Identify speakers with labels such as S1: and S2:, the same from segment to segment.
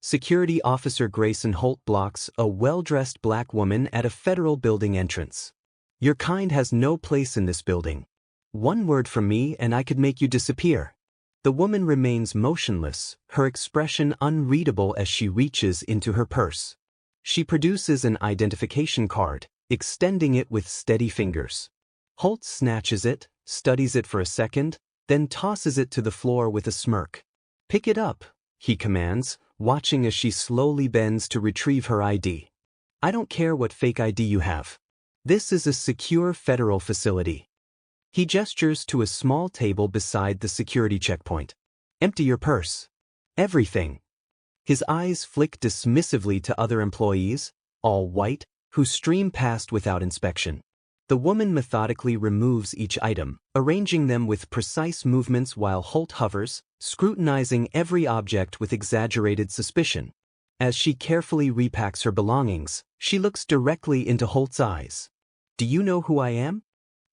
S1: Security Officer Grayson Holt blocks a well-dressed black woman at a federal building entrance. Your kind has no place in this building. One word from me and I could make you disappear. The woman remains motionless, her expression unreadable as she reaches into her purse. She produces an identification card, extending it with steady fingers. Holt snatches it, studies it for a second, then tosses it to the floor with a smirk. "Pick it up," he commands, watching as she slowly bends to retrieve her ID. "I don't care what fake ID you have. This is a secure federal facility." He gestures to a small table beside the security checkpoint. "Empty your purse. Everything." His eyes flick dismissively to other employees, all white, who stream past without inspection. The woman methodically removes each item, arranging them with precise movements while Holt hovers, scrutinizing every object with exaggerated suspicion. As she carefully repacks her belongings, she looks directly into Holt's eyes. "Do you know who I am?"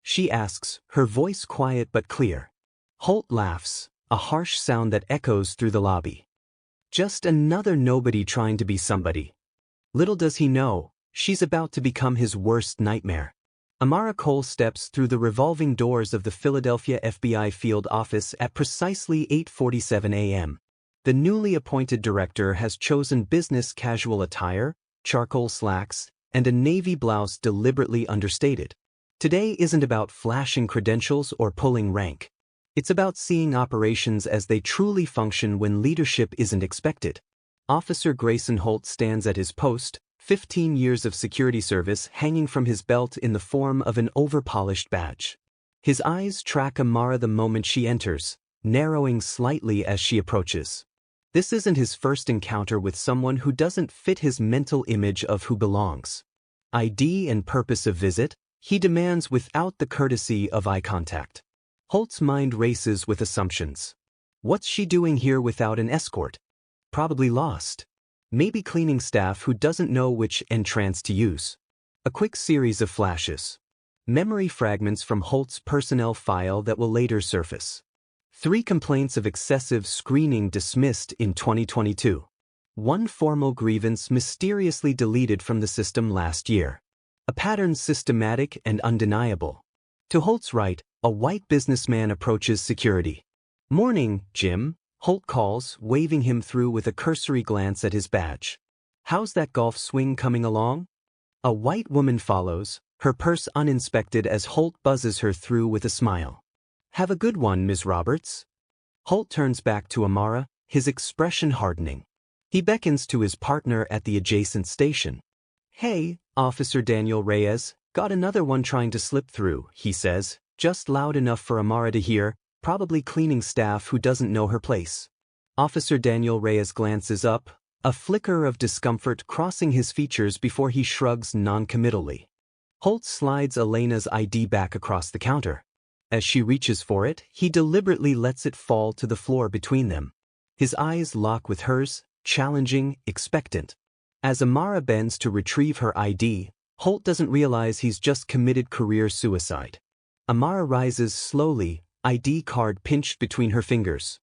S1: she asks, her voice quiet but clear. Holt laughs, a harsh sound that echoes through the lobby. Just another nobody trying to be somebody. Little does he know, she's about to become his worst nightmare. Amara Cole steps through the revolving doors of the Philadelphia FBI field office at precisely 8:47 a.m. The newly appointed director has chosen business casual attire, charcoal slacks, and a navy blouse deliberately understated. Today isn't about flashing credentials or pulling rank. It's about seeing operations as they truly function when leadership isn't expected. Officer Grayson Holt stands at his post, 15 years of security service hanging from his belt in the form of an over-polished badge. His eyes track Amara the moment she enters, narrowing slightly as she approaches. This isn't his first encounter with someone who doesn't fit his mental image of who belongs. ID and purpose of visit, he demands without the courtesy of eye contact. Holt's mind races with assumptions. What's she doing here without an escort? Probably lost. Maybe cleaning staff who doesn't know which entrance to use. A quick series of flashes. Memory fragments from Holt's personnel file that will later surface. 3 complaints of excessive screening dismissed in 2022. 1 formal grievance mysteriously deleted from the system last year. A pattern systematic and undeniable. To Holt's right, a white businessman approaches security. "Morning, Jim," Holt calls, waving him through with a cursory glance at his badge. "How's that golf swing coming along?" A white woman follows, her purse uninspected as Holt buzzes her through with a smile. "Have a good one, Ms. Roberts." Holt turns back to Amara, his expression hardening. He beckons to his partner at the adjacent station. "Hey, Officer Daniel Reyes, got another one trying to slip through," he says, just loud enough for Amara to hear, probably cleaning staff who doesn't know her place. Officer Daniel Reyes glances up, a flicker of discomfort crossing his features before he shrugs noncommittally. Holt slides Elena's ID back across the counter. As she reaches for it, he deliberately lets it fall to the floor between them. His eyes lock with hers, challenging, expectant. As Amara bends to retrieve her ID, Holt doesn't realize he's just committed career suicide. Amara rises slowly, ID card pinched between her fingers.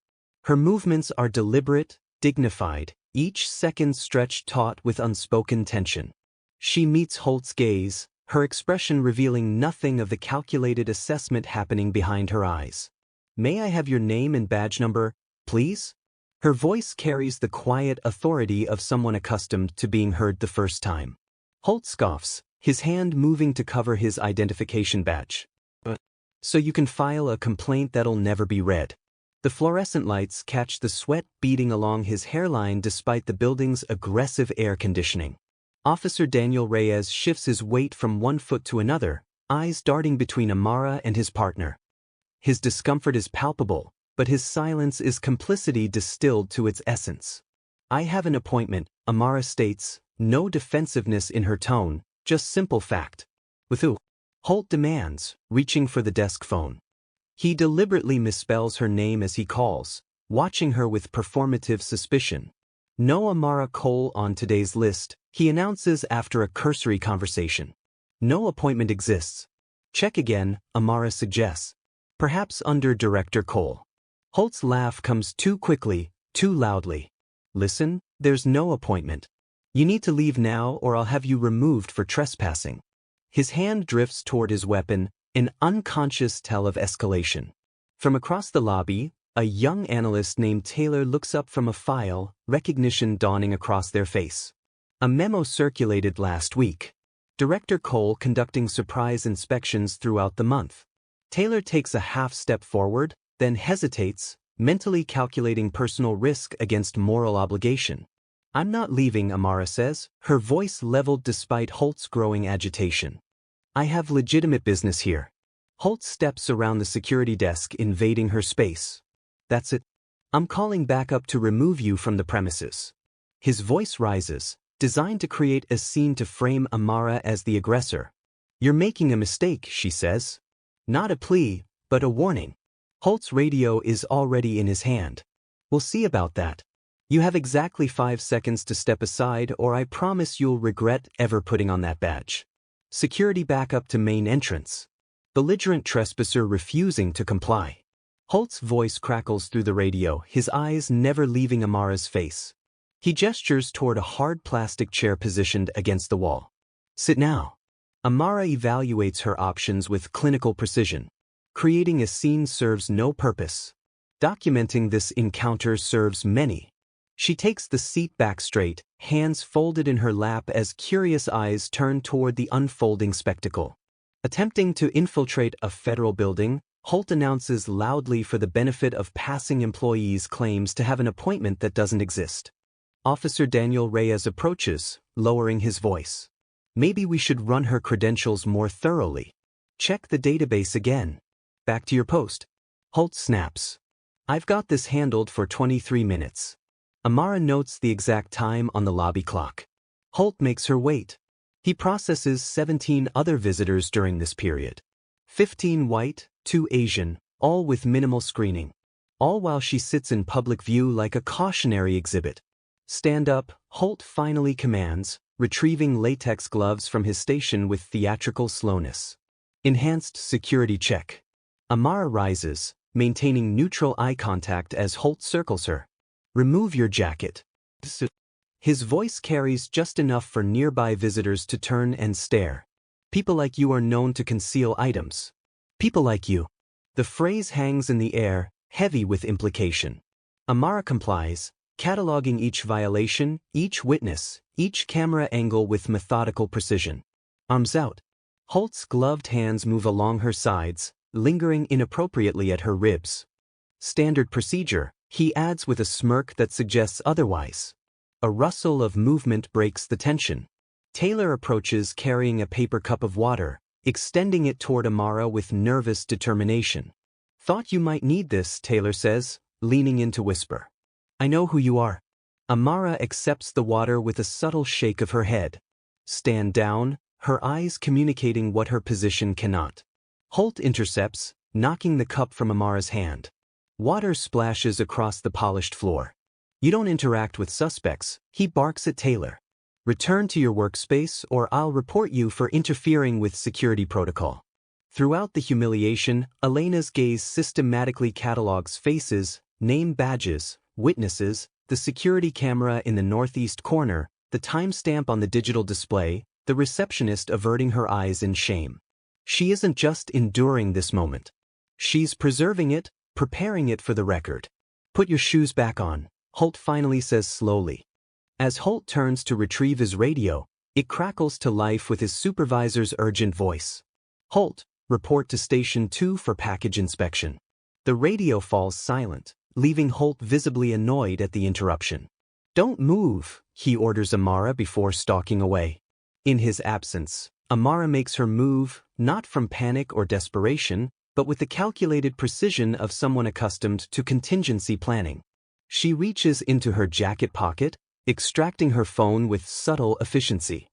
S1: Her movements are deliberate, dignified, each second stretched taut with unspoken tension. She meets Holt's gaze, her expression revealing nothing of the calculated assessment happening behind her eyes. "May I have your name and badge number, please?" Her voice carries the quiet authority of someone accustomed to being heard the first time. Holt scoffs, his hand moving to cover his identification badge. "So you can file a complaint that'll never be read." The fluorescent lights catch the sweat beading along his hairline despite the building's aggressive air conditioning. Officer Daniel Reyes shifts his weight from one foot to another, eyes darting between Amara and his partner. His discomfort is palpable, but his silence is complicity distilled to its essence. "I have an appointment," Amara states, no defensiveness in her tone, just simple fact. "With who?" Holt demands, reaching for the desk phone. He deliberately misspells her name as he calls, watching her with performative suspicion. "No Amara Cole on today's list," he announces after a cursory conversation. "No appointment exists." "Check again," Amara suggests. "Perhaps under Director Cole." Holt's laugh comes too quickly, too loudly. "Listen, There's no appointment. You need to leave now or I'll have you removed for trespassing. His hand drifts toward his weapon, an unconscious tell of escalation. From across the lobby, a young analyst named Taylor looks up from a file, recognition dawning across their face. A memo circulated last week. Director Cole conducting surprise inspections throughout the month. Taylor takes a half step forward, then hesitates, mentally calculating personal risk against moral obligation. I'm not leaving, Amara says, her voice leveled despite Holt's growing agitation. I have legitimate business here. Holt steps around the security desk, invading her space. That's it. I'm calling backup to remove you from the premises. His voice rises, designed to create a scene to frame Amara as the aggressor. You're making a mistake, she says. Not a plea, but a warning. Holt's radio is already in his hand. We'll see about that. You have exactly 5 seconds to step aside or I promise you'll regret ever putting on that badge. Security backup to main entrance. Belligerent trespasser refusing to comply. Holt's voice crackles through the radio, his eyes never leaving Amara's face. He gestures toward a hard plastic chair positioned against the wall. Sit now. Amara evaluates her options with clinical precision. Creating a scene serves no purpose. Documenting this encounter serves many. She takes the seat back straight, hands folded in her lap as curious eyes turn toward the unfolding spectacle. Attempting to infiltrate a federal building, Holt announces loudly for the benefit of passing employees claims to have an appointment that doesn't exist. Officer Daniel Reyes approaches, lowering his voice. Maybe we should run her credentials more thoroughly. Check the database again. Back to your post. Holt snaps. I've got this handled for 23 minutes. Amara notes the exact time on the lobby clock. Holt makes her wait. He processes 17 other visitors during this period. 15 white, 2 Asian, all with minimal screening. All while she sits in public view like a cautionary exhibit. Stand up, Holt finally commands, retrieving latex gloves from his station with theatrical slowness. Enhanced security check. Amara rises, maintaining neutral eye contact as Holt circles her. Remove your jacket. His voice carries just enough for nearby visitors to turn and stare. People like you are known to conceal items. People like you. The phrase hangs in the air, heavy with implication. Amara complies, cataloging each violation, each witness, each camera angle with methodical precision. Arms out. Holt's gloved hands move along her sides, lingering inappropriately at her ribs. Standard procedure, he adds with a smirk that suggests otherwise. A rustle of movement breaks the tension. Taylor approaches carrying a paper cup of water, extending it toward Amara with nervous determination. Thought you might need this, Taylor says, leaning in to whisper. I know who you are. Amara accepts the water with a subtle shake of her head. Stand down, her eyes communicating what her position cannot. Holt intercepts, knocking the cup from Amara's hand. Water splashes across the polished floor. You don't interact with suspects, he barks at Taylor. Return to your workspace or I'll report you for interfering with security protocol. Throughout the humiliation, Elena's gaze systematically catalogs faces, name badges, witnesses, the security camera in the northeast corner, the timestamp on the digital display, the receptionist averting her eyes in shame. She isn't just enduring this moment. She's preserving it, preparing it for the record. Put your shoes back on, Holt finally says slowly. As Holt turns to retrieve his radio, it crackles to life with his supervisor's urgent voice. Holt, report to Station 2 for package inspection. The radio falls silent, leaving Holt visibly annoyed at the interruption. Don't move, he orders Amara before stalking away. In his absence, Amara makes her move, not from panic or desperation, but with the calculated precision of someone accustomed to contingency planning. She reaches into her jacket pocket, extracting her phone with subtle efficiency.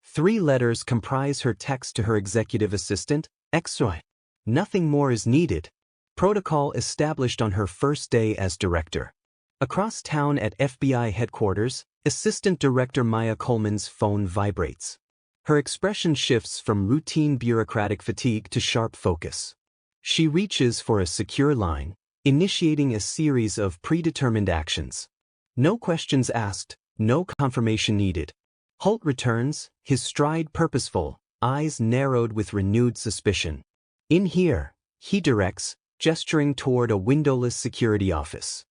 S1: 3 letters comprise her text to her executive assistant, XY. Nothing more is needed. Protocol established on her first day as director. Across town at FBI headquarters, Assistant Director Maya Coleman's phone vibrates. Her expression shifts from routine bureaucratic fatigue to sharp focus. She reaches for a secure line, initiating a series of predetermined actions. No questions asked, No confirmation needed. Holt returns, his stride purposeful, eyes narrowed with renewed suspicion. In here, he directs, gesturing toward a windowless security office.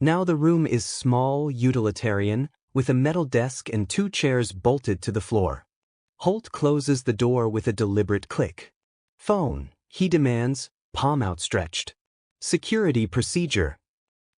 S1: Now the room is small, utilitarian, with a metal desk and 2 chairs bolted to the floor. Holt closes the door with a deliberate click. Phone, he demands, palm outstretched. Security procedure.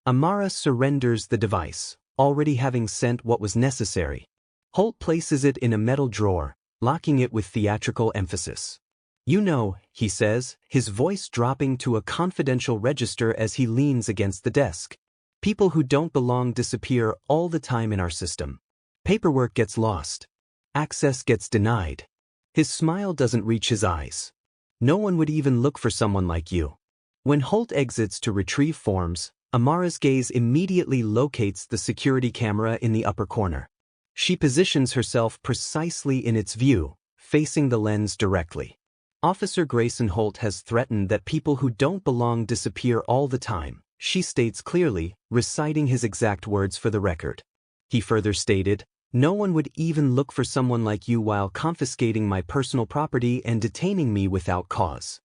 S1: Amara surrenders the device, already having sent what was necessary. Holt places it in a metal drawer, locking it with theatrical emphasis. You know, he says, his voice dropping to a confidential register as he leans against the desk. People who don't belong disappear all the time in our system. Paperwork gets lost. Access gets denied. His smile doesn't reach his eyes. No one would even look for someone like you. When Holt exits to retrieve forms, Amara's gaze immediately locates the security camera in the upper corner. She positions herself precisely in its view, facing the lens directly. Officer Grayson Holt has threatened that people who don't belong disappear all the time, she states clearly, reciting his exact words for the record. He further stated, no one would even look for someone like you while confiscating my personal property and detaining me without cause.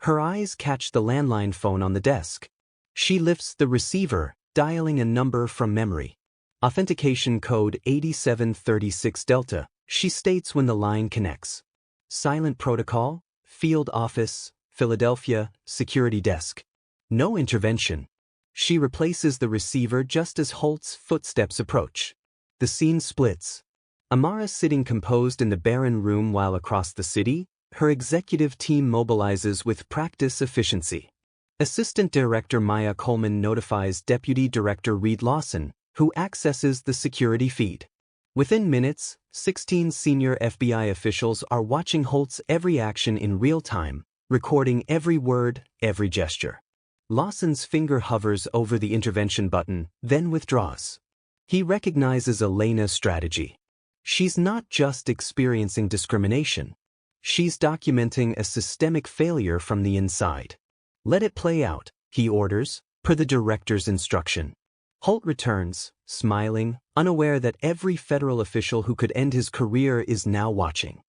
S1: Her eyes catch the landline phone on the desk. She lifts the receiver, dialing a number from memory. Authentication code 8736 Delta, she states when the line connects. Silent protocol, field office, Philadelphia, security desk. No intervention. She replaces the receiver just as Holt's footsteps approach. The scene splits. Amara sitting composed in the barren room while across the city, her executive team mobilizes with practice efficiency. Assistant Director Maya Coleman notifies Deputy Director Reed Lawson, who accesses the security feed. Within minutes, 16 senior FBI officials are watching Holt's every action in real time, recording every word, every gesture. Lawson's finger hovers over the intervention button, then withdraws. He recognizes Elena's strategy. She's not just experiencing discrimination. She's documenting a systemic failure from the inside. Let it play out, he orders, per the director's instruction. Holt returns, smiling, unaware that every federal official who could end his career is now watching.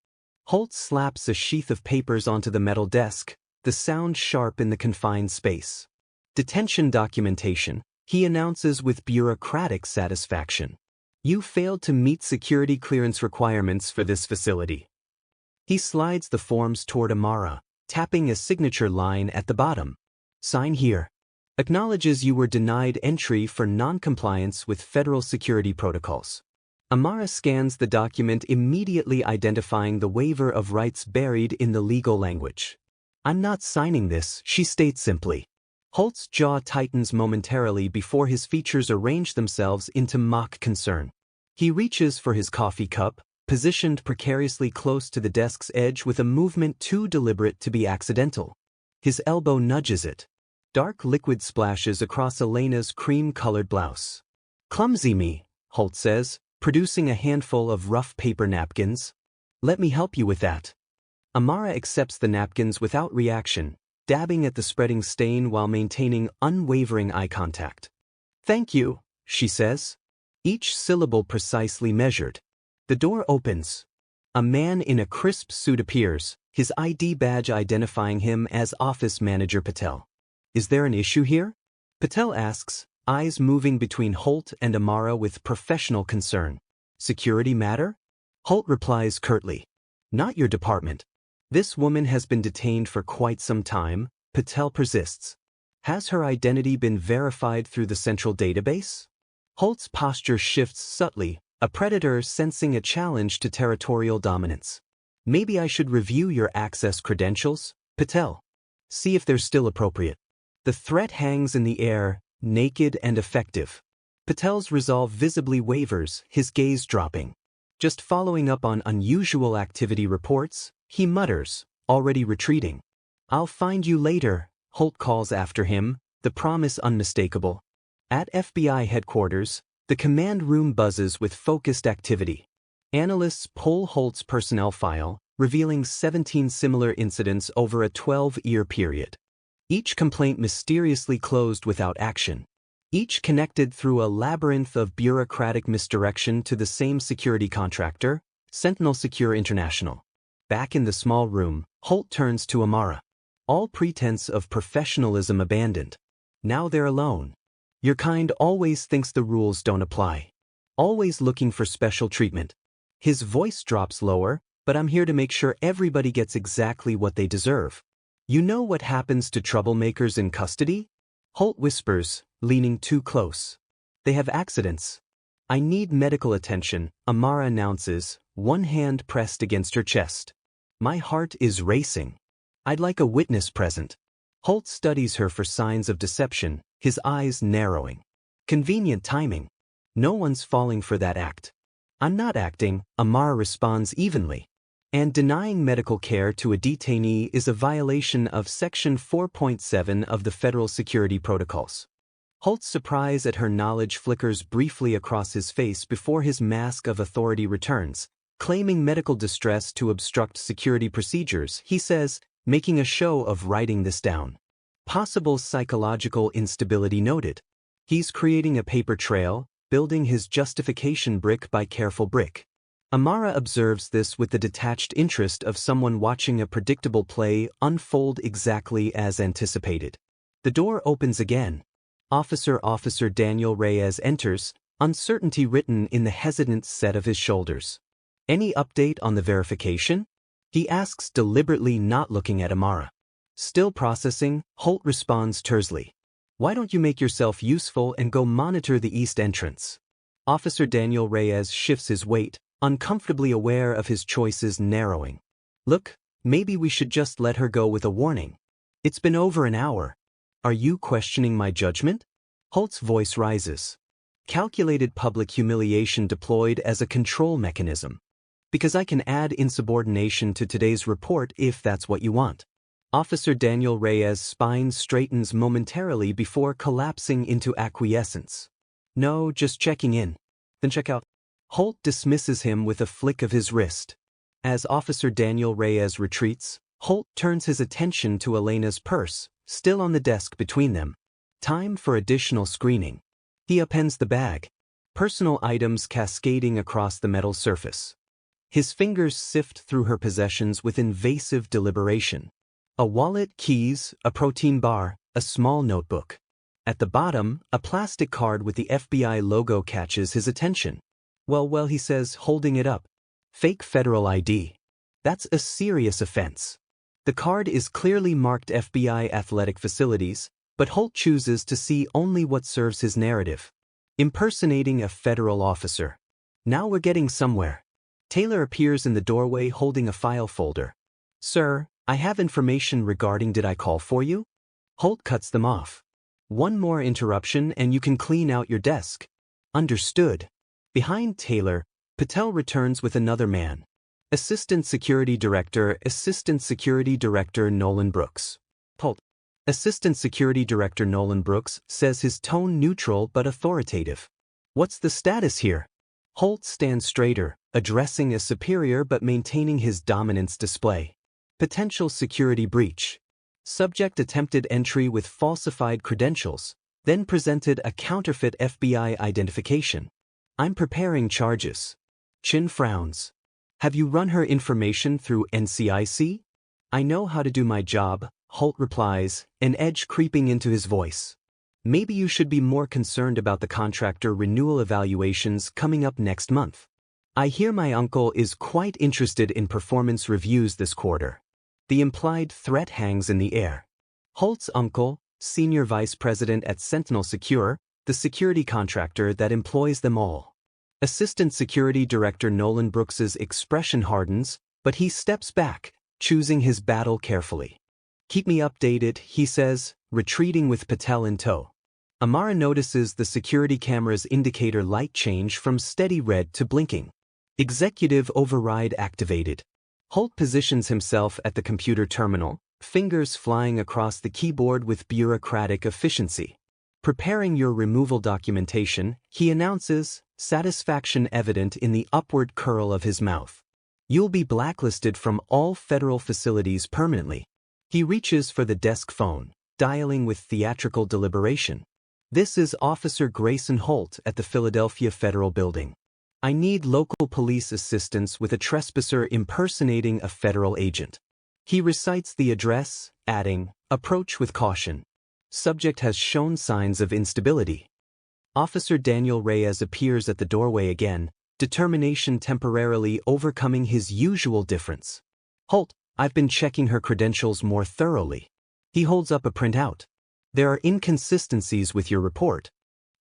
S1: Holt slaps a sheath of papers onto the metal desk, the sound sharp in the confined space. Detention documentation, he announces with bureaucratic satisfaction. You failed to meet security clearance requirements for this facility. He slides the forms toward Amara, tapping a signature line at the bottom. Sign here. Acknowledges you were denied entry for non-compliance with federal security protocols. Amara scans the document, immediately identifying the waiver of rights buried in the legal language. I'm not signing this, she states simply. Holt's jaw tightens momentarily before his features arrange themselves into mock concern. He reaches for his coffee cup, positioned precariously close to the desk's edge with a movement too deliberate to be accidental. His elbow nudges it. Dark liquid splashes across Elena's cream-colored blouse. Clumsy me, Holt says, producing a handful of rough paper napkins. Let me help you with that. Amara accepts the napkins without reaction, dabbing at the spreading stain while maintaining unwavering eye contact. Thank you, she says. Each syllable precisely measured. The door opens. A man in a crisp suit appears, his ID badge identifying him as Office Manager Patel. Is there an issue here? Patel asks, eyes moving between Holt and Amara with professional concern. Security matter? Holt replies curtly. Not your department. This woman has been detained for quite some time, Patel persists. Has her identity been verified through the central database? Holt's posture shifts subtly, a predator sensing a challenge to territorial dominance. Maybe I should review your access credentials, Patel. See if they're still appropriate. The threat hangs in the air, naked and effective. Patel's resolve visibly wavers, his gaze dropping. Just following up on unusual activity reports, he mutters, already retreating. I'll find you later, Holt calls after him, the promise unmistakable. At FBI headquarters, the command room buzzes with focused activity. Analysts pull Holt's personnel file, revealing 17 similar incidents over a 12-year period. Each complaint mysteriously closed without action. each connected through a labyrinth of bureaucratic misdirection to the same security contractor, Sentinel Secure International. Back in the small room, Holt turns to Amara. All pretense of professionalism abandoned. Now they're alone. Your kind always thinks the rules don't apply. Always looking for special treatment. His voice drops lower, but I'm here to make sure everybody gets exactly what they deserve. You know what happens to troublemakers in custody? Holt whispers, leaning too close. They have accidents. I need medical attention, Amara announces, one hand pressed against her chest. My heart is racing. I'd like a witness present. Holt studies her for signs of deception, his eyes narrowing. Convenient timing. No one's falling for that act. I'm not acting, Amara responds evenly. And denying medical care to a detainee is a violation of Section 4.7 of the Federal Security Protocols. Holt's surprise at her knowledge flickers briefly across his face before his mask of authority returns. Claiming medical distress to obstruct security procedures, he says, making a show of writing this down. Possible psychological instability noted. He's creating a paper trail, building his justification brick by careful brick. Amara observes this with the detached interest of someone watching a predictable play unfold exactly as anticipated. The door opens again. Officer Daniel Reyes enters, uncertainty written in the hesitant set of his shoulders. Any update on the verification? He asks, deliberately not looking at Amara. Still processing, Holt responds tersely. Why don't you make yourself useful and go monitor the east entrance? Officer Daniel Reyes shifts his weight, uncomfortably aware of his choices narrowing. Look, maybe we should just let her go with a warning. It's been over an hour. Are you questioning my judgment? Holt's voice rises. Calculated public humiliation deployed as a control mechanism. Because I can add insubordination to today's report if that's what you want. Officer Daniel Reyes' spine straightens momentarily before collapsing into acquiescence. No, just checking in. Then check out. Holt dismisses him with a flick of his wrist. As Officer Daniel Reyes retreats, Holt turns his attention to Elena's purse, still on the desk between them. Time for additional screening. He appends the bag. Personal items cascading across the metal surface. His fingers sift through her possessions with invasive deliberation. A wallet, keys, a protein bar, a small notebook. At the bottom, a plastic card with the FBI logo catches his attention. Well, he says, holding it up. Fake federal ID. That's a serious offense. The card is clearly marked FBI athletic facilities, but Holt chooses to see only what serves his narrative. Impersonating a federal officer. Now we're getting somewhere. Taylor appears in the doorway holding a file folder. Sir, I have information regarding did I call for you? Holt cuts them off. One more interruption and you can clean out your desk. Understood. Behind Taylor, Patel returns with another man. Assistant Security Director Nolan Brooks. Holt. Assistant Security Director Nolan Brooks says, his tone neutral but authoritative. What's the status here? Holt stands straighter, addressing a superior but maintaining his dominance display. Potential security breach. Subject attempted entry with falsified credentials, then presented a counterfeit FBI identification. I'm preparing charges. Chin frowns. Have you run her information through NCIC? I know how to do my job, Holt replies, an edge creeping into his voice. Maybe you should be more concerned about the contractor renewal evaluations coming up next month. I hear my uncle is quite interested in performance reviews this quarter. The implied threat hangs in the air. Holt's uncle, Senior Vice President at Sentinel Secure, the security contractor that employs them all. Assistant Security Director Nolan Brooks's expression hardens, but he steps back, choosing his battle carefully. Keep me updated, he says, retreating with Patel in tow. Amara notices the security camera's indicator light change from steady red to blinking. Executive override activated. Holt positions himself at the computer terminal, fingers flying across the keyboard with bureaucratic efficiency. Preparing your removal documentation, he announces, satisfaction evident in the upward curl of his mouth. You'll be blacklisted from all federal facilities permanently. He reaches for the desk phone, dialing with theatrical deliberation. This is Officer Grayson Holt at the Philadelphia Federal Building. I need local police assistance with a trespasser impersonating a federal agent. He recites the address, adding, "Approach with caution. Subject has shown signs of instability." Officer Daniel Reyes appears at the doorway again, determination temporarily overcoming his usual difference. "Holt, I've been checking her credentials more thoroughly." He holds up a printout. "There are inconsistencies with your report.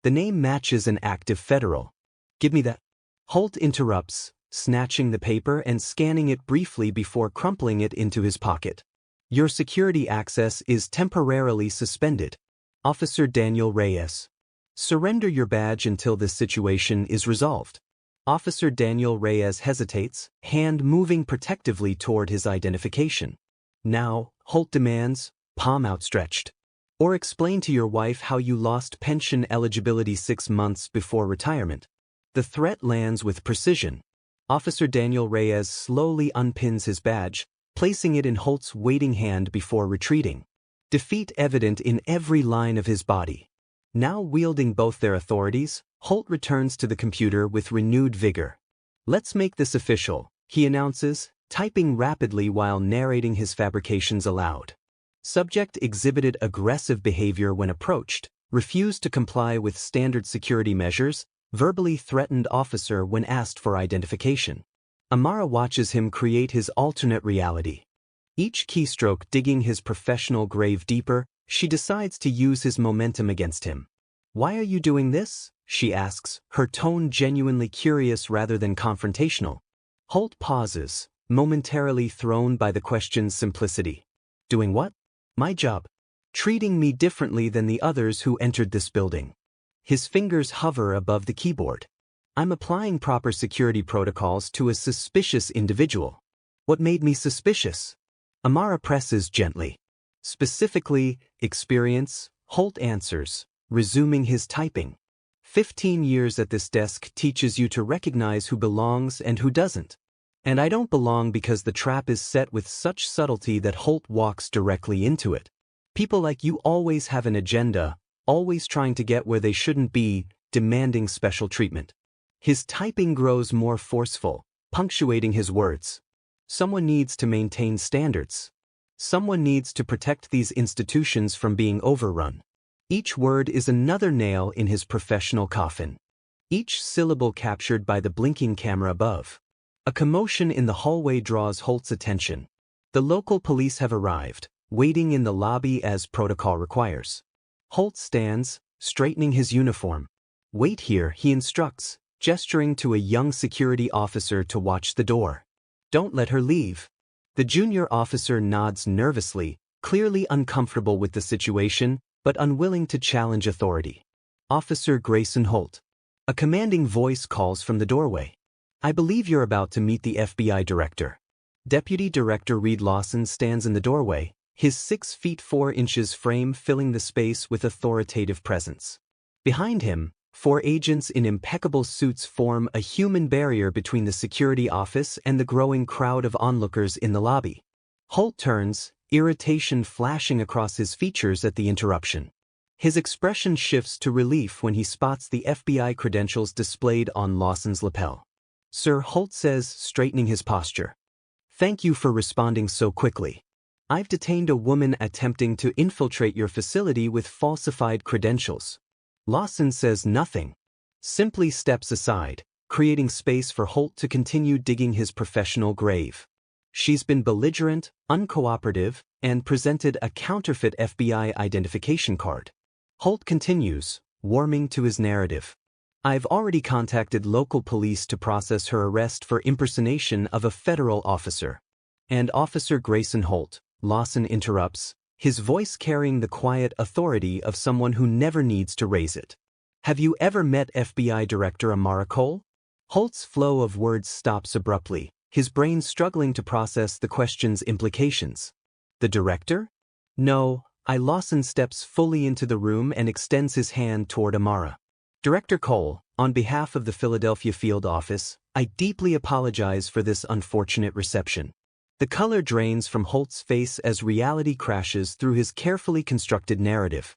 S1: The name matches an active federal." "Give me that." Holt interrupts, snatching the paper and scanning it briefly before crumpling it into his pocket. "Your security access is temporarily suspended." Officer Daniel Reyes. "Surrender your badge until this situation is resolved." Officer Daniel Reyes hesitates, hand moving protectively toward his identification. "Now," Holt demands, palm outstretched. "Or explain to your wife how you lost pension eligibility 6 months before retirement." The threat lands with precision. Officer Daniel Reyes slowly unpins his badge, placing it in Holt's waiting hand before retreating. Defeat evident in every line of his body. Now wielding both their authorities, Holt returns to the computer with renewed vigor. "Let's make this official," he announces, typing rapidly while narrating his fabrications aloud. "Subject exhibited aggressive behavior when approached, refused to comply with standard security measures, verbally threatened officer when asked for identification." Amara watches him create his alternate reality. Each keystroke digging his professional grave deeper, she decides to use his momentum against him. "Why are you doing this?" she asks, her tone genuinely curious rather than confrontational. Holt pauses, momentarily thrown by the question's simplicity. "Doing what?" "My job. Treating me differently than the others who entered this building." His fingers hover above the keyboard. "I'm applying proper security protocols to a suspicious individual." "What made me suspicious?" Amara presses gently. "Specifically, experience," Holt answers, resuming his typing. 15 years at this desk teaches you to recognize who belongs and who doesn't. And I don't belong because the trap is set with such subtlety that Holt walks directly into it. People like you always have an agenda, always trying to get where they shouldn't be, demanding special treatment. His typing grows more forceful, punctuating his words. "Someone needs to maintain standards. Someone needs to protect these institutions from being overrun." Each word is another nail in his professional coffin. Each syllable captured by the blinking camera above. A commotion in the hallway draws Holt's attention. The local police have arrived, waiting in the lobby as protocol requires. Holt stands, straightening his uniform. "Wait here," he instructs, gesturing to a young security officer to watch the door. "Don't let her leave." The junior officer nods nervously, clearly uncomfortable with the situation, but unwilling to challenge authority. "Officer Grayson Holt." A commanding voice calls from the doorway. "I believe you're about to meet the FBI director." Deputy Director Reed Lawson stands in the doorway, his 6 feet 4 inches frame filling the space with authoritative presence. Behind him, 4 agents in impeccable suits form a human barrier between the security office and the growing crowd of onlookers in the lobby. Holt turns, irritation flashing across his features at the interruption. His expression shifts to relief when he spots the FBI credentials displayed on Lawson's lapel. "Sir," Holt says, straightening his posture. "Thank you for responding so quickly. I've detained a woman attempting to infiltrate your facility with falsified credentials." Lawson says nothing, simply steps aside, creating space for Holt to continue digging his professional grave. "She's been belligerent, uncooperative, and presented a counterfeit FBI identification card." Holt continues, warming to his narrative. "I've already contacted local police to process her arrest for impersonation of a federal officer." "And Officer Grayson Holt," Lawson interrupts, his voice carrying the quiet authority of someone who never needs to raise it. "Have you ever met FBI Director Amara Cole?" Holt's flow of words stops abruptly, his brain struggling to process the question's implications. "The director?" "No." Lawson steps fully into the room and extends his hand toward Amara. "Director Cole, on behalf of the Philadelphia field office, I deeply apologize for this unfortunate reception." The color drains from Holt's face as reality crashes through his carefully constructed narrative.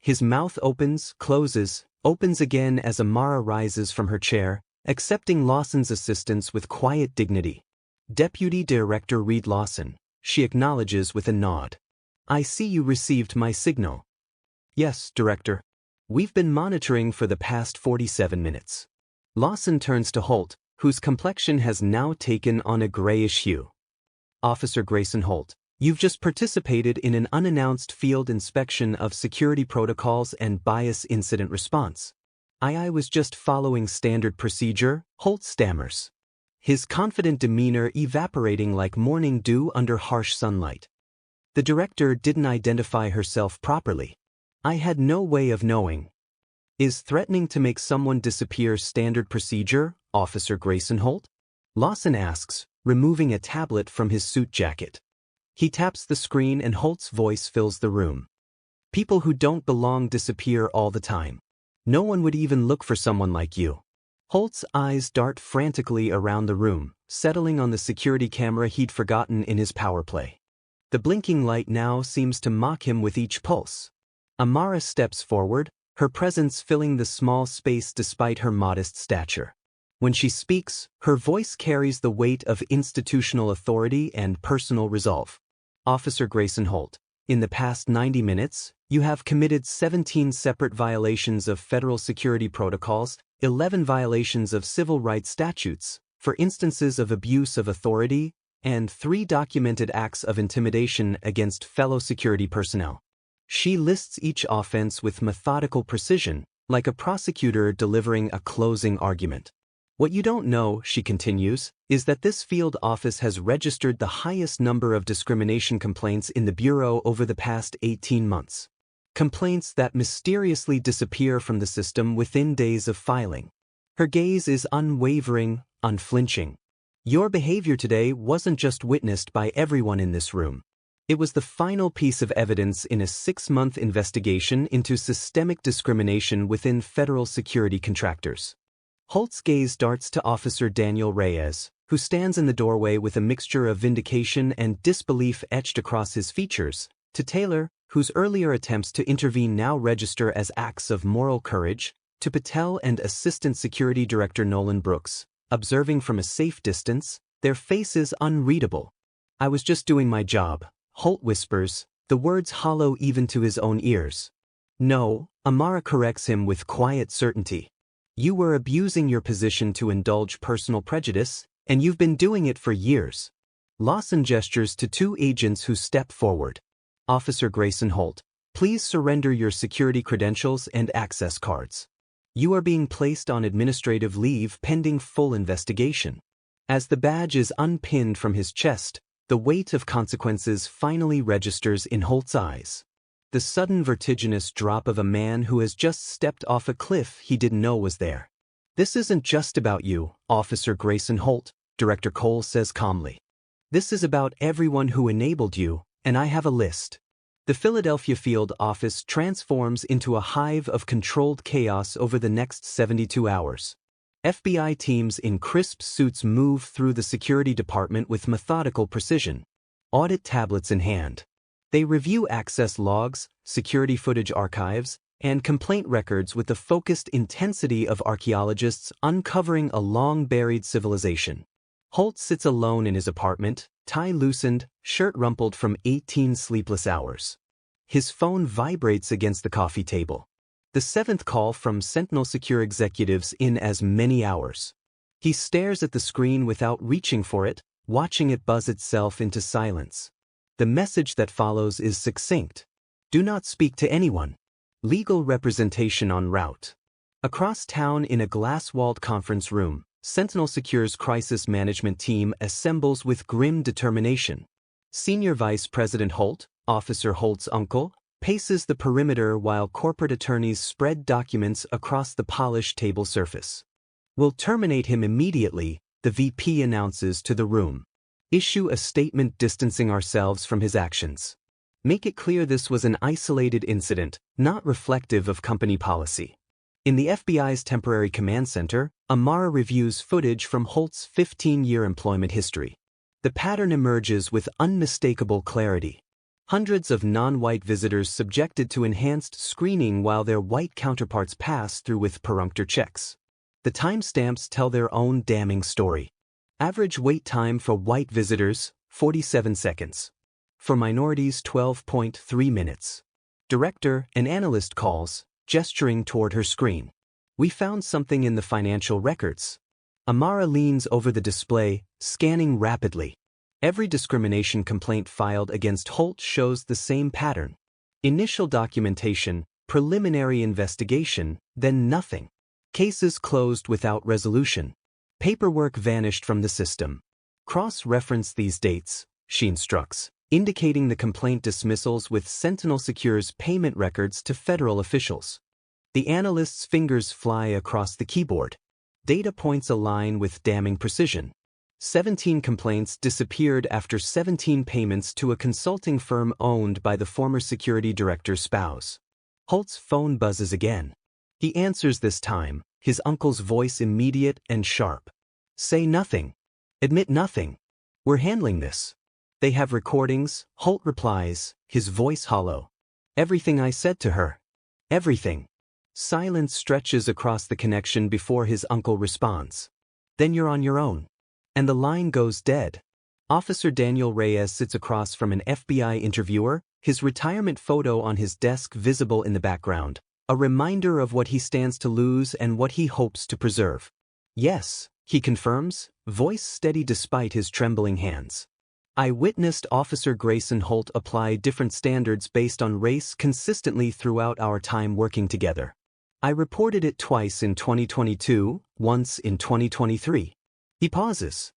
S1: His mouth opens, closes, opens again as Amara rises from her chair, accepting Lawson's assistance with quiet dignity. Deputy Director Reed Lawson, she acknowledges with a nod. I see you received my signal. Yes, Director. We've been monitoring for the past 47 minutes. Lawson turns to Holt, whose complexion has now taken on a grayish hue. Officer Grayson Holt, you've just participated in an unannounced field inspection of security protocols and bias incident response. I was just following standard procedure, Holt stammers, his confident demeanor evaporating like morning dew under harsh sunlight. The director didn't identify herself properly. I had no way of knowing. Is threatening to make someone disappear standard procedure, Officer Grayson Holt? Lawson asks, removing a tablet from his suit jacket. He taps the screen and Holt's voice fills the room. People who don't belong disappear all the time. No one would even look for someone like you. Holt's eyes dart frantically around the room, settling on the security camera he'd forgotten in his power play. The blinking light now seems to mock him with each pulse. Amara steps forward, her presence filling the small space despite her modest stature. When she speaks, her voice carries the weight of institutional authority and personal resolve. Officer Grayson Holt, in the past 90 minutes, you have committed 17 separate violations of federal security protocols, 11 violations of civil rights statutes, for instances of abuse of authority, and 3 documented acts of intimidation against fellow security personnel. She lists each offense with methodical precision, like a prosecutor delivering a closing argument. What you don't know, she continues, is that this field office has registered the highest number of discrimination complaints in the Bureau over the past 18 months. Complaints that mysteriously disappear from the system within days of filing. Her gaze is unwavering, unflinching. Your behavior today wasn't just witnessed by everyone in this room. It was the final piece of evidence in a 6-month investigation into systemic discrimination within federal security contractors. Holt's gaze darts to Officer Daniel Reyes, who stands in the doorway with a mixture of vindication and disbelief etched across his features, to Taylor, whose earlier attempts to intervene now register as acts of moral courage, to Patel and Assistant Security Director Nolan Brooks, observing from a safe distance, their faces unreadable. I was just doing my job, Holt whispers, the words hollow even to his own ears. No, Amara corrects him with quiet certainty. You were abusing your position to indulge personal prejudice, and you've been doing it for years. Lawson gestures to 2 agents who step forward. Officer Grayson Holt, please surrender your security credentials and access cards. You are being placed on administrative leave pending full investigation. As the badge is unpinned from his chest, the weight of consequences finally registers in Holt's eyes. The sudden vertiginous drop of a man who has just stepped off a cliff he didn't know was there. This isn't just about you, Officer Grayson Holt, Director Cole says calmly. This is about everyone who enabled you, and I have a list. The Philadelphia field office transforms into a hive of controlled chaos over the next 72 hours. FBI teams in crisp suits move through the security department with methodical precision, audit tablets in hand. They review access logs, security footage archives, and complaint records with the focused intensity of archaeologists uncovering a long-buried civilization. Holt sits alone in his apartment, tie loosened, shirt rumpled from 18 sleepless hours. His phone vibrates against the coffee table. The 7th call from Sentinel Secure executives in as many hours. He stares at the screen without reaching for it, watching it buzz itself into silence. The message that follows is succinct. Do not speak to anyone. Legal representation en route. Across town in a glass-walled conference room, Sentinel Secure's crisis management team assembles with grim determination. Senior Vice President Holt, Officer Holt's uncle, paces the perimeter while corporate attorneys spread documents across the polished table surface. We'll terminate him immediately, the VP announces to the room. Issue a statement distancing ourselves from his actions. Make it clear this was an isolated incident, not reflective of company policy. In the FBI's temporary command center, Amara reviews footage from Holt's 15-year employment history. The pattern emerges with unmistakable clarity. Hundreds of non-white visitors subjected to enhanced screening while their white counterparts pass through with perfunctory checks. The timestamps tell their own damning story. Average wait time for white visitors, 47 seconds. For minorities, 12.3 minutes. Director, an analyst calls, gesturing toward her screen. We found something in the financial records. Amara leans over the display, scanning rapidly. Every discrimination complaint filed against Holt shows the same pattern. Initial documentation, preliminary investigation, then nothing. Cases closed without resolution. Paperwork vanished from the system. Cross-reference these dates, she instructs, indicating the complaint dismissals with Sentinel Secure's payment records to federal officials. The analyst's fingers fly across the keyboard. Data points align with damning precision. 17 complaints disappeared after 17 payments to a consulting firm owned by the former security director's spouse. Holt's phone buzzes again. He answers this time, his uncle's voice immediate and sharp. Say nothing. Admit nothing. We're handling this. They have recordings, Holt replies, his voice hollow. Everything I said to her. Everything. Silence stretches across the connection before his uncle responds. Then you're on your own. And the line goes dead. Officer Daniel Reyes sits across from an FBI interviewer, his retirement photo on his desk visible in the background, a reminder of what he stands to lose and what he hopes to preserve. Yes, he confirms, voice steady despite his trembling hands. I witnessed Officer Grayson Holt apply different standards based on race consistently throughout our time working together. I reported it twice in 2022, once in 2023. He pauses.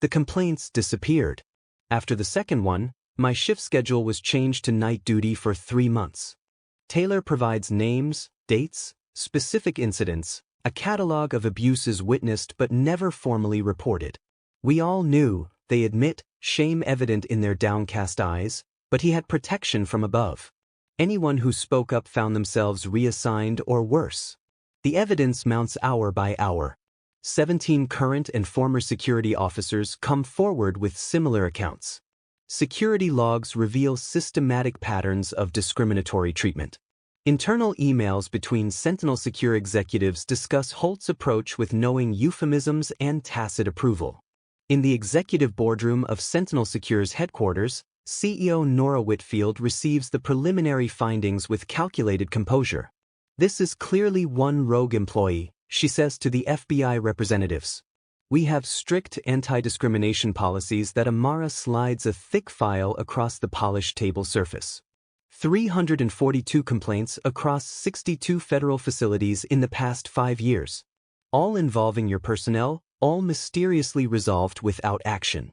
S1: The complaints disappeared. After the second one, my shift schedule was changed to night duty for 3 months. Taylor provides names, dates, specific incidents, a catalog of abuses witnessed but never formally reported. We all knew, they admit, shame evident in their downcast eyes, but he had protection from above. Anyone who spoke up found themselves reassigned or worse. The evidence mounts hour by hour. 17 current and former security officers come forward with similar accounts. Security logs reveal systematic patterns of discriminatory treatment. Internal emails between Sentinel Secure executives discuss Holt's approach with knowing euphemisms and tacit approval. In the executive boardroom of Sentinel Secure's headquarters, CEO Nora Whitfield receives the preliminary findings with calculated composure. This is clearly one rogue employee, she says to the FBI representatives. We have strict anti-discrimination policies that Amara slides a thick file across the polished table surface. 342 complaints across 62 federal facilities in the past 5 years. All involving your personnel, all mysteriously resolved without action.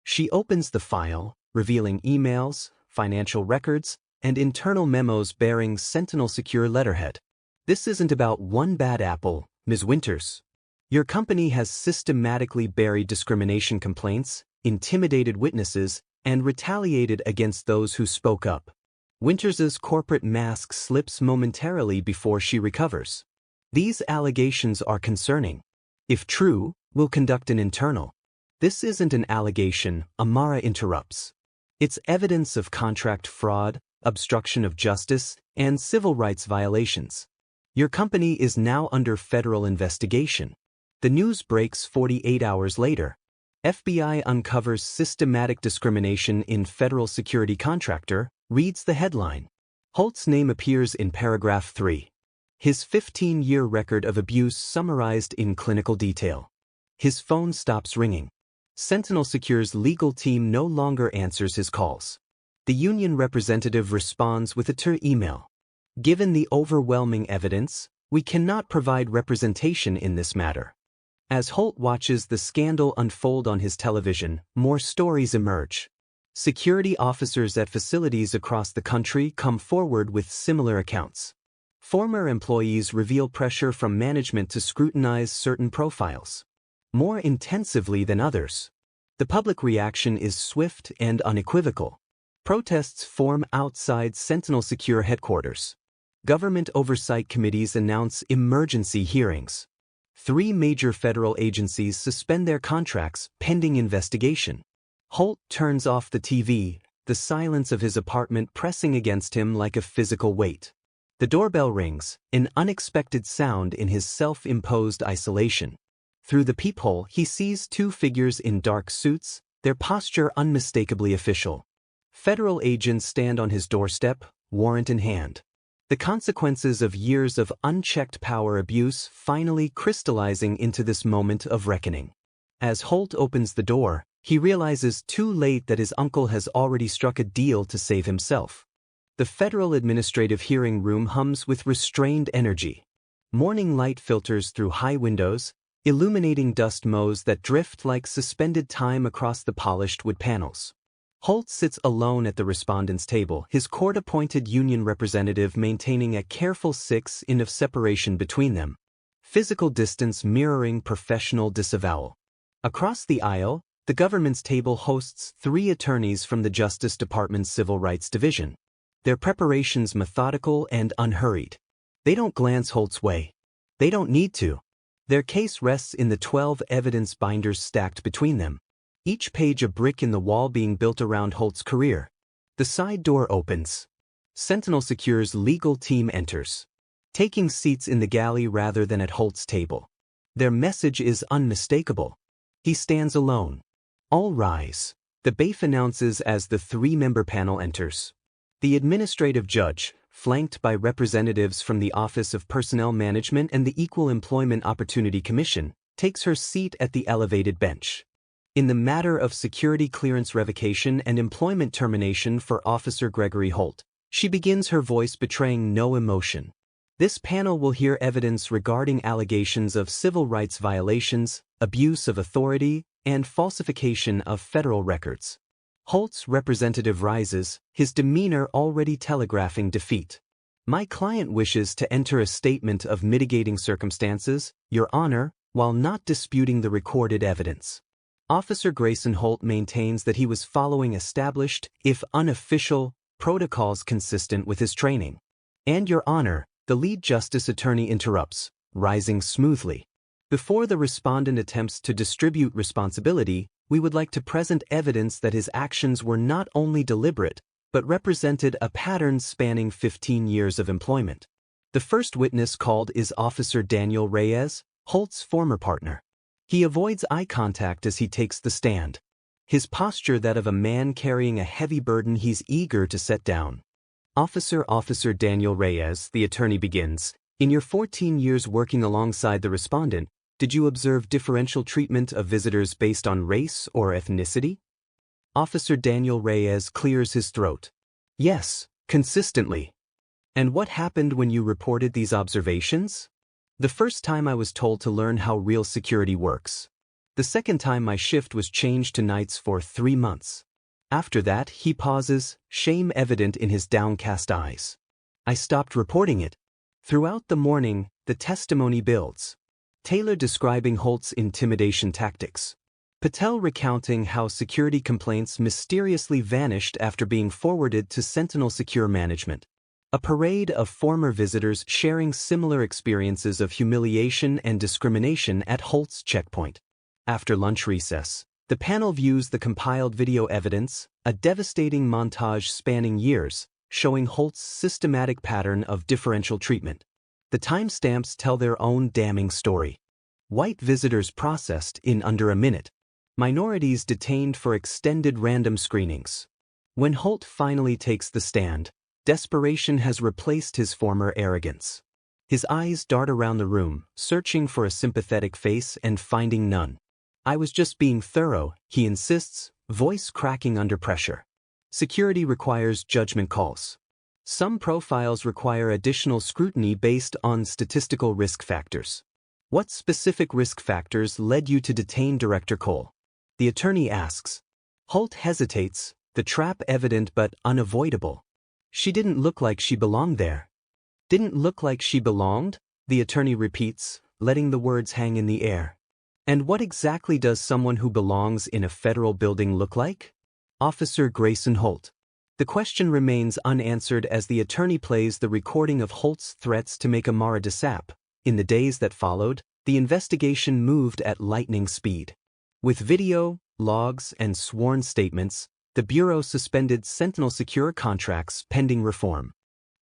S1: She opens the file, revealing emails, financial records, and internal memos bearing Sentinel Secure letterhead. This isn't about one bad apple, Ms. Winters. Your company has systematically buried discrimination complaints, intimidated witnesses, and retaliated against those who spoke up. Winters's corporate mask slips momentarily before she recovers. These allegations are concerning. If true, we'll conduct an internal. This isn't an allegation, Amara interrupts. It's evidence of contract fraud, obstruction of justice, and civil rights violations. Your company is now under federal investigation. The news breaks 48 hours later. FBI uncovers systematic discrimination in federal security contractor, reads the headline. Holt's name appears in paragraph 3. His 15-year record of abuse summarized in clinical detail. His phone stops ringing. Sentinel Secure's legal team no longer answers his calls. The union representative responds with a email. Given the overwhelming evidence, we cannot provide representation in this matter. As Holt watches the scandal unfold on his television, more stories emerge. Security officers at facilities across the country come forward with similar accounts. Former employees reveal pressure from management to scrutinize certain profiles more intensively than others. The public reaction is swift and unequivocal. Protests form outside Sentinel Secure headquarters. Government oversight committees announce emergency hearings. 3 major federal agencies suspend their contracts pending investigation. Holt turns off the TV, the silence of his apartment pressing against him like a physical weight. The doorbell rings, an unexpected sound in his self-imposed isolation. Through the peephole, he sees two figures in dark suits, their posture unmistakably official. Federal agents stand on his doorstep, warrant in hand. The consequences of years of unchecked power abuse finally crystallizing into this moment of reckoning. As Holt opens the door, he realizes too late that his uncle has already struck a deal to save himself. The federal administrative hearing room hums with restrained energy. Morning light filters through high windows, illuminating dust motes that drift like suspended time across the polished wood panels. Holt sits alone at the respondent's table, his court-appointed union representative maintaining a careful 6 inch of separation between them. Physical distance mirroring professional disavowal. Across the aisle, the government's table hosts 3 attorneys from the Justice Department's Civil Rights Division. Their preparations methodical and unhurried. They don't glance Holt's way. They don't need to. Their case rests in the 12 evidence binders stacked between them, each page a brick in the wall being built around Holt's career. The side door opens. Sentinel Secure's legal team enters, taking seats in the galley rather than at Holt's table. Their message is unmistakable. He stands alone. All rise. The bailiff announces as the 3-member panel enters. The administrative judge, flanked by representatives from the Office of Personnel Management and the Equal Employment Opportunity Commission, takes her seat at the elevated bench. In the matter of security clearance revocation and employment termination for Officer Gregory Holt, she begins, her voice betraying no emotion. This panel will hear evidence regarding allegations of civil rights violations, abuse of authority, and falsification of federal records. Holt's representative rises, his demeanor already telegraphing defeat. My client wishes to enter a statement of mitigating circumstances, Your Honor, while not disputing the recorded evidence. Officer Grayson Holt maintains that he was following established, if unofficial, protocols consistent with his training. And Your Honor, the lead justice attorney interrupts, rising smoothly. Before the respondent attempts to distribute responsibility, we would like to present evidence that his actions were not only deliberate, but represented a pattern spanning 15 years of employment. The first witness called is Officer Daniel Reyes, Holt's former partner. He avoids eye contact as he takes the stand, his posture that of a man carrying a heavy burden he's eager to set down. Officer Daniel Reyes, the attorney begins, in your 14 years working alongside the respondent, did you observe differential treatment of visitors based on race or ethnicity? Officer Daniel Reyes clears his throat. Yes, consistently. And what happened when you reported these observations? The first time I was told to learn how real security works. The second time my shift was changed to nights for 3 months. After that, he pauses, shame evident in his downcast eyes. I stopped reporting it. Throughout the morning, the testimony builds. Taylor describing Holt's intimidation tactics. Patel recounting how security complaints mysteriously vanished after being forwarded to Sentinel Secure Management. A parade of former visitors sharing similar experiences of humiliation and discrimination at Holt's checkpoint. After lunch recess, the panel views the compiled video evidence, a devastating montage spanning years, showing Holt's systematic pattern of differential treatment. The timestamps tell their own damning story. White visitors processed in under a minute. Minorities detained for extended random screenings. When Holt finally takes the stand, desperation has replaced his former arrogance. His eyes dart around the room, searching for a sympathetic face and finding none. I was just being thorough, he insists, voice cracking under pressure. Security requires judgment calls. Some profiles require additional scrutiny based on statistical risk factors. What specific risk factors led you to detain Director Cole? The attorney asks. Holt hesitates, the trap evident but unavoidable. She didn't look like she belonged there. Didn't look like she belonged? The attorney repeats, letting the words hang in the air. And what exactly does someone who belongs in a federal building look like? Officer Grayson Holt. The question remains unanswered as the attorney plays the recording of Holt's threats to make Amara DeSapp. In the days that followed, the investigation moved at lightning speed. With video, logs, and sworn statements, The Bureau suspended Sentinel Secure contracts pending reform.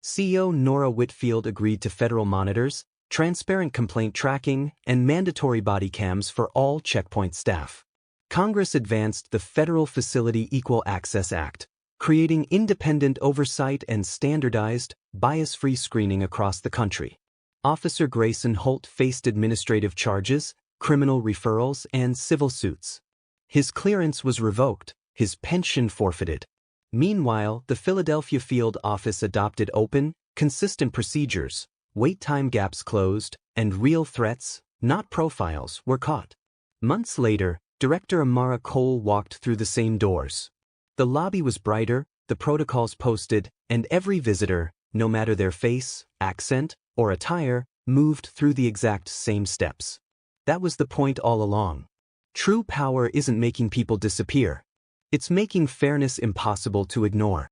S1: CEO Nora Whitfield agreed to federal monitors, transparent complaint tracking, and mandatory body cams for all checkpoint staff. Congress advanced the Federal Facility Equal Access Act, creating independent oversight and standardized, bias-free screening across the country. Officer Grayson Holt faced administrative charges, criminal referrals, and civil suits. His clearance was revoked, his pension forfeited. Meanwhile, the Philadelphia field office adopted open, consistent procedures, wait time gaps closed, and real threats, not profiles, were caught. Months later, Director Amara Cole walked through the same doors. The lobby was brighter, the protocols posted, and every visitor, no matter their face, accent, or attire, moved through the exact same steps. That was the point all along. True power isn't making people disappear. It's making fairness impossible to ignore.